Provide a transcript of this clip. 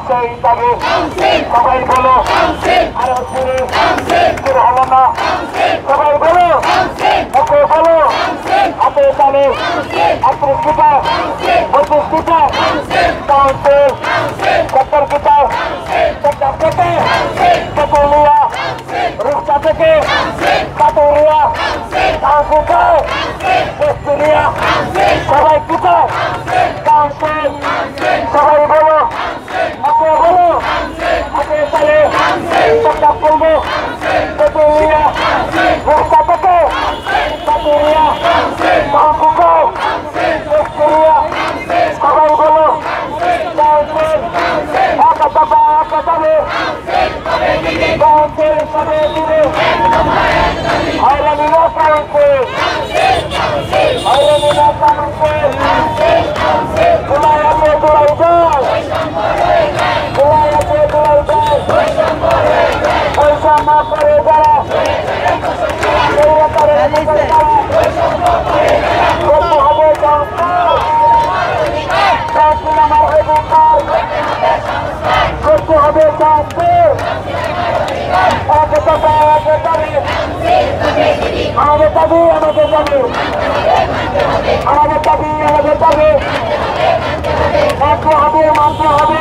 সেই দাবি সবাই বলো আরো জোরে জোরে হলো না সবাই বলো ওকে বলো হাতে তালে 38 metre 32 metre council 70 metre sector থেকে তেতুলিয়া রূপসা থেকে কাটুরিয়া কাউন্সিল তেতুলিয়া সবাই কোথায় কাউন্সিল সবাই বলো ওকে বলো হাতে তালে সেক্টর করবো তেতুলিয়া রূপসা থেকে কাটুরিয়া কাউন্সিল তেতুলিয়া সবাই বলো কাউন্সিল কাউন্সিল সবাই দিলে হয়রানি না কাউন্সিল হয়রানি না কাউন্সিল গোলায় আছে গোলাই যায় গোলায় আছে গোলাই যায় পয়সা না করে যারা করতে হবে কাউন্সিল আমার অধিকার করতে হবে কাউন্সিল আমাদের দাবি আমাদের দাবি আমাদের দাবি আমাদের দাবি আমাদের দাবি আমাদের দাবি মানতে হবে মানতে হবে